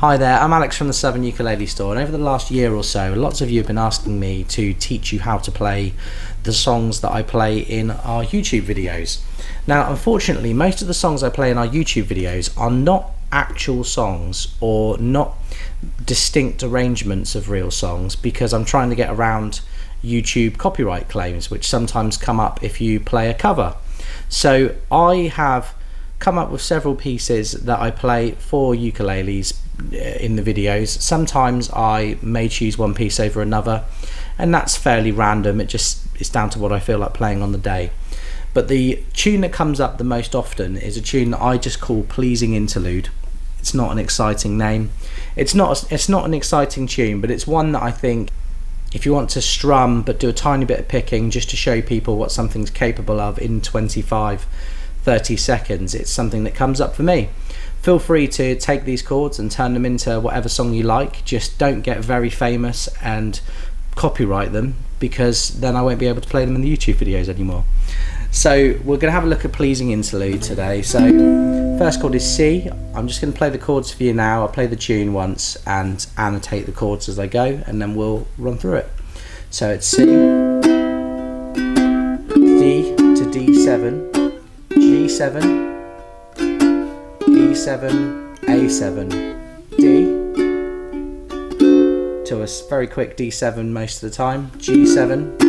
Hi there, I'm Alex from the Southern Ukulele Store, and over the last year or so, lots of you have been asking me to teach you how to play the songs that I play in our YouTube videos. Now, unfortunately, most of the songs I play in our YouTube videos are not actual songs or not distinct arrangements of real songs, because I'm trying to get around YouTube copyright claims, which sometimes come up if you play a cover. So I have come up with several pieces that I play for ukuleles in the videos. Sometimes I may choose one piece over another, and that's fairly random. It's down to what I feel like playing on the day. But the tune that comes up the most often is a tune that I just call Pleasing Interlude. It's not an exciting name. It's not an exciting tune, but it's one that I think if you want to strum but do a tiny bit of picking just to show people what something's capable of in 25-30 seconds, it's something that comes up for me. Feel free to take these chords and turn them into whatever song you like. Just don't get very famous and copyright them, because then I won't be able to play them in the YouTube videos anymore. So we're going to have a look at Pleasing Interlude today. So first chord is C. I'm just going to play the chords for you now. I'll play the tune once and annotate the chords as I go, and then we'll run through it. So it's C, D to D7, G7, E7, A7, D, to a very quick D7 most of the time, G7,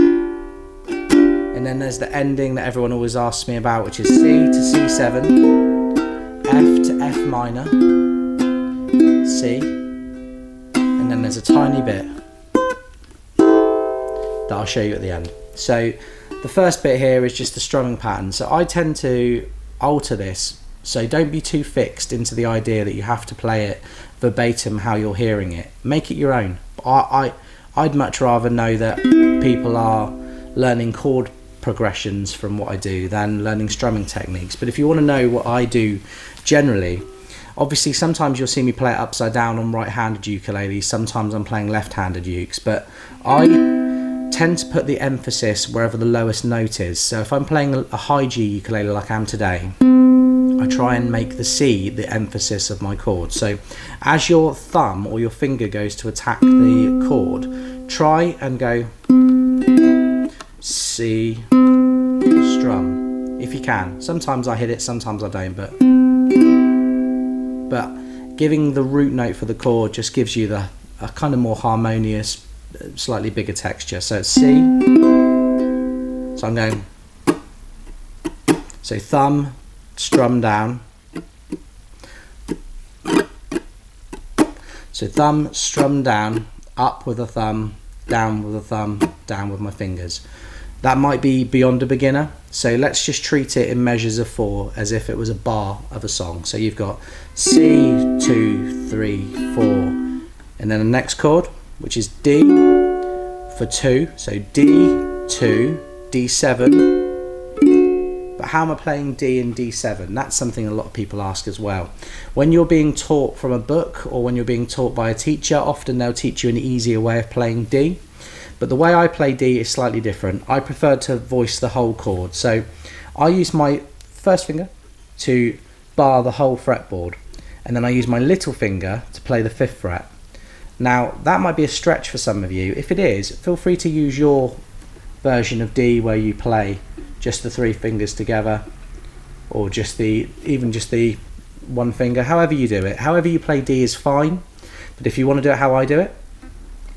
and then there's the ending that everyone always asks me about, which is C to C7, F to F minor, C, and then there's a tiny bit that I'll show you at the end. So the first bit here is just the strumming pattern. So I tend to alter this, so don't be too fixed into the idea that you have to play it verbatim how you're hearing it. Make it your own. I'd much rather know that people are learning chord progressions from what I do than learning strumming techniques. But if you want to know what I do generally, obviously sometimes you'll see me play it upside down on right-handed ukuleles, sometimes I'm playing left-handed ukes, but I tend to put the emphasis wherever the lowest note is. So if I'm playing a high G ukulele like I am today, I try and make the C the emphasis of my chord. So as your thumb or your finger goes to attack the chord, try and go C, strum, if you can. Sometimes I hit it, sometimes I don't, but giving the root note for the chord just gives you a kind of more harmonious, slightly bigger texture. So it's C, so I'm going, so thumb, strum down, so thumb, strum down, up with a thumb, down with a thumb, down with my fingers. That might be beyond a beginner, so let's just treat it in measures of 4 as if it was a bar of a song. So you've got C, 2, 3, 4, and then the next chord, which is D for 2, so D, 2, D7. But how am I playing D and D7? That's something a lot of people ask as well. When you're being taught from a book or when you're being taught by a teacher, often they'll teach you an easier way of playing D. But the way I play D is slightly different. I prefer to voice the whole chord. So I use my first finger to bar the whole fretboard, and then I use my little finger to play the 5th fret. Now that might be a stretch for some of you. If it is, feel free to use your version of D where you play just the 3 fingers together, or even just the 1 finger, however you do it. However you play D is fine, but if you want to do it how I do it,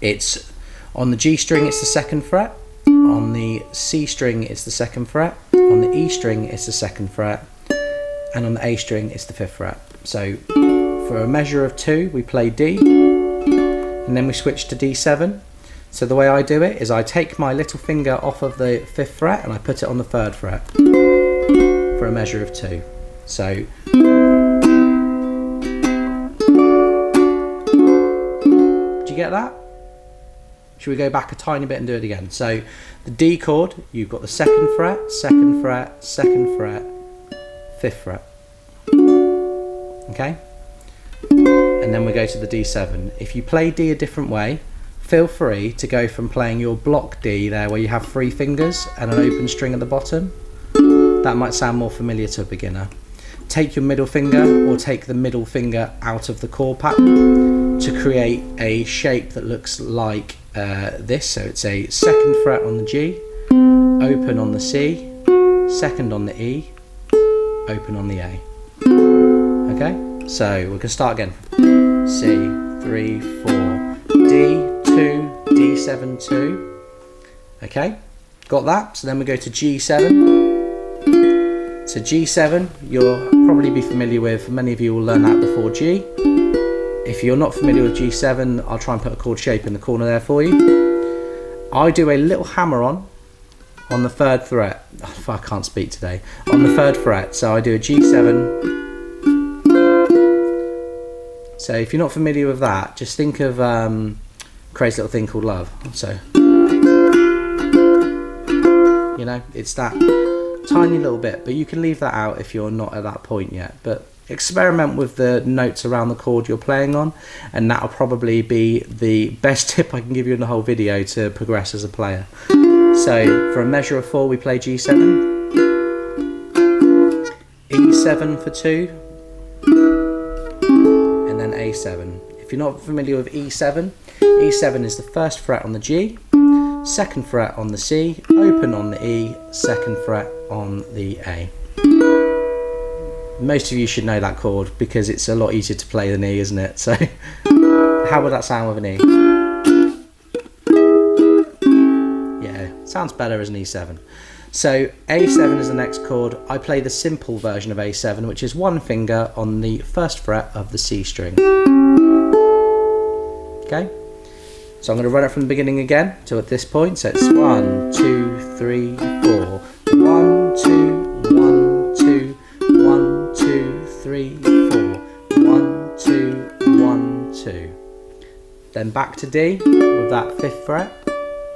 it's on the G string it's the 2nd fret, on the C string it's the 2nd fret, on the E string it's the 2nd fret, and on the A string it's the 5th fret. So for a measure of 2 we play D, and then we switch to D7. So the way I do it is I take my little finger off of the 5th fret and I put it on the 3rd fret for a measure of 2. So do you get that? Should we go back a tiny bit and do it again? So the D chord, you've got the 2nd fret, 2nd fret, 2nd fret, 5th fret. Okay? And then we go to the D7. If you play D a different way, feel free to go from playing your block D there where you have 3 fingers and an open string at the bottom. That might sound more familiar to a beginner. take your middle finger or take the middle finger out of the chord pattern to create a shape that looks like this. So it's a 2nd fret on the G, open on the C, 2nd on the E, open on the A. Okay, so we can start again. C, 3, 4, D, 2, D7, 2. Okay, got that? So then we go to G7. So G7, you'll probably be familiar with, many of you will learn that before G. If you're not familiar with G7, I'll try and put a chord shape in the corner there for you. I do a little hammer on the 3rd fret. Oh, I can't speak today. On the 3rd fret, so I do a G7. So if you're not familiar with that, just think of Crazy Little Thing Called Love. So, you know, it's that tiny little bit, but you can leave that out if you're not at that point yet. But experiment with the notes around the chord you're playing on, and that'll probably be the best tip I can give you in the whole video to progress as a player. So for a measure of 4 we play G7, E7 for 2, and then A7. If you're not familiar with E7, E7 is the 1st fret on the G, 2nd fret on the C, open on the E, 2nd fret on the A. Most of you should know that chord because it's a lot easier to play than E, isn't it? So how would that sound with an E? Yeah, sounds better as an E7. So A7 is the next chord. I play the simple version of A7, which is 1 finger on the 1st fret of the C string. Okay? So I'm going to run it from the beginning again to at this point. So it's 1, 2, 3, 4. 1, 2, 1, 2, 1, 2, 3, 4. 1, 2, 1, 2. Then back to D with that 5th fret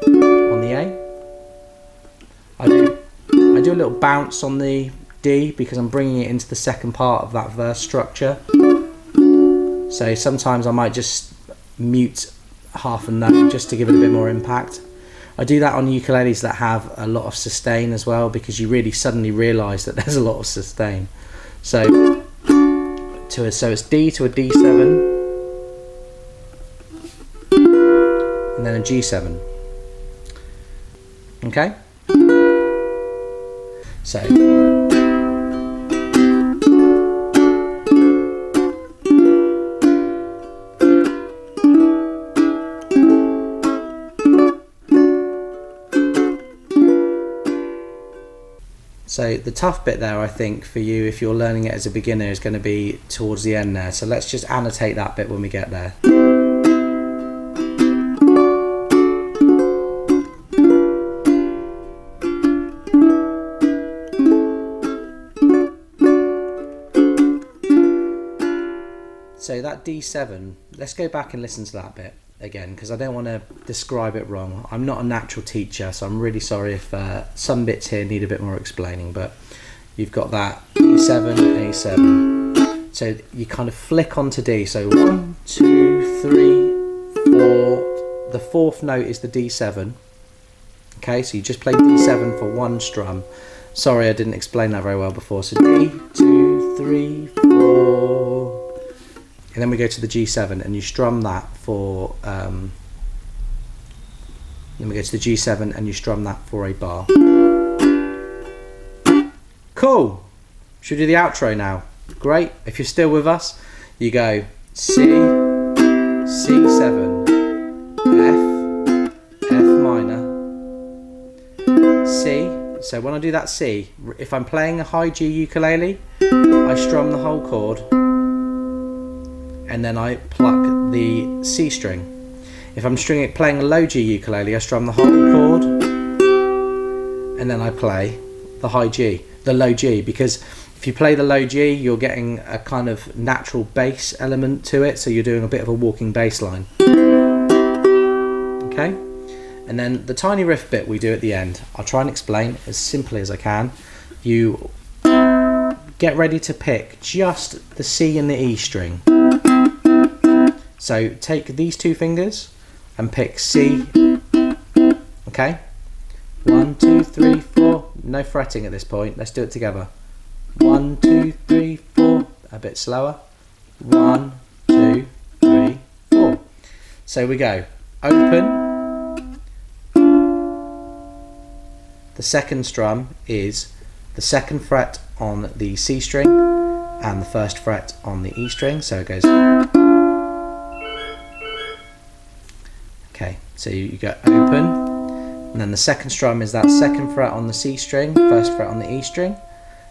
on the A. I do a little bounce on the D because I'm bringing it into the 2nd part of that verse structure. So sometimes I might just mute half a note just to give it a bit more impact. I do that on ukuleles that have a lot of sustain as well, because you really suddenly realise that there's a lot of sustain. So it's D to a D7, and then a G7. Okay? So the tough bit there, I think, for you if you're learning it as a beginner is going to be towards the end there. So let's just annotate that bit when we get there. So that D7, let's go back and listen to that bit again, because I don't want to describe it wrong. I'm not a natural teacher, so I'm really sorry if some bits here need a bit more explaining, but you've got that E7, A7. So you kind of flick onto D. So 1, 2, 3, 4. The 4th note is the D7. Okay, so you just play D7 for 1 strum. Sorry, I didn't explain that very well before. So D, 2, 3, 4. And then we go to the G7 and you strum that for then we go to the G7 and you strum that for a bar. Cool. Should we do the outro now? Great. If you're still with us, you go C, C7, F, F minor, C. So when I do that C, if I'm playing a high G ukulele, I strum the whole chord, and then I pluck the C string. If I'm playing a low G ukulele, I strum the whole chord, and then I play the high G, the low G, because if you play the low G, you're getting a kind of natural bass element to it, so you're doing a bit of a walking bass line. Okay? And then the tiny riff bit we do at the end, I'll try and explain as simply as I can. You get ready to pick just the C and the E string. So take these 2 fingers and pick C, okay? 1, 2, 3, 4, no fretting at this point, let's do it together. 1, 2, 3, 4. a bit slower. 1, 2, 3, 4. So we go open. The second strum is the second fret on the C string and the first fret on the E string, so it goes. Okay, so you go open, and then the second strum is that second fret on the C string, first fret on the E string,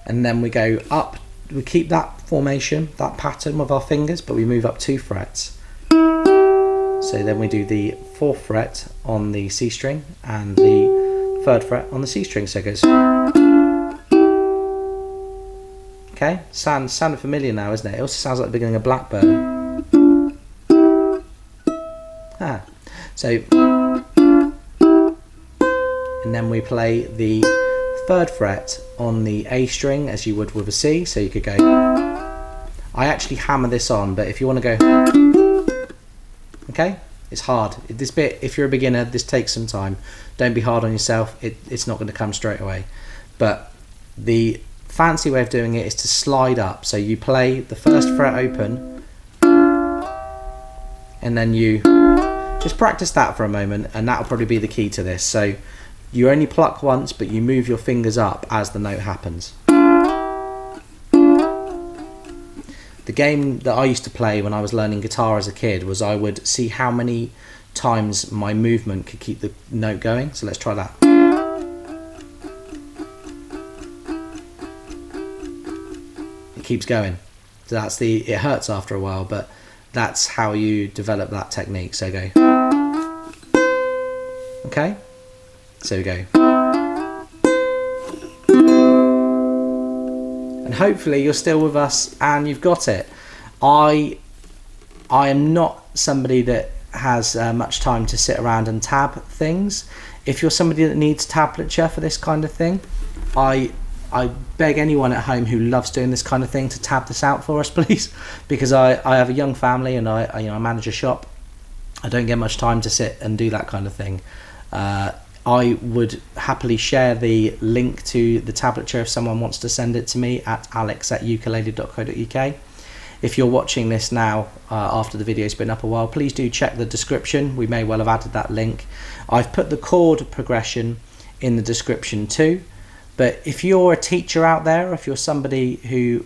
and then we go up. We keep that formation, that pattern with our fingers, but we move up 2 frets. So then we do the 4th fret on the C string and the 3rd fret on the C string, so it goes. Okay, sounding familiar now, isn't it? It also sounds like the beginning of Blackbird. So, and then we play the 3rd fret on the A string as you would with a C, so you could go. I actually hammer this on, but if you want to go, okay, it's hard. This bit, if you're a beginner, this takes some time. Don't be hard on yourself. It's not going to come straight away. But the fancy way of doing it is to slide up. So you play the 1st fret open, and then you just practice that for a moment, and that'll probably be the key to this. So you only pluck once, but you move your fingers up as the note happens. The game that I used to play when I was learning guitar as a kid was I would see how many times my movement could keep the note going. So let's try that. It keeps going. So that's it hurts after a while, but that's how you develop that technique. So go. Okay. So we go. And hopefully you're still with us and you've got it. I am not somebody that has much time to sit around and tab things. If you're somebody that needs tablature for this kind of thing, I beg anyone at home who loves doing this kind of thing to tab this out for us, please, because I have a young family and I manage a shop. I don't get much time to sit and do that kind of thing. I would happily share the link to the tablature if someone wants to send it to me at alex@ukulele.co.uk. If you're watching this now after the video's been up a while, please do check the description. We may well have added that link. I've put the chord progression in the description too. But if you're a teacher out there, if you're somebody who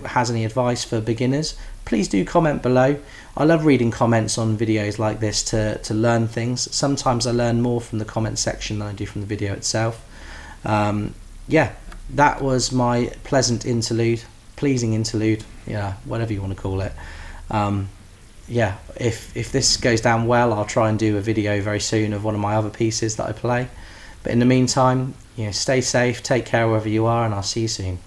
has any advice for beginners, please do comment below. I love reading comments on videos like this to learn things. Sometimes I learn more from the comment section than I do from the video itself. Yeah, that was my pleasing interlude, yeah, whatever you want to call it. Yeah, if this goes down well, I'll try and do a video very soon of one of my other pieces that I play. But in the meantime, stay safe, take care wherever you are, and I'll see you soon.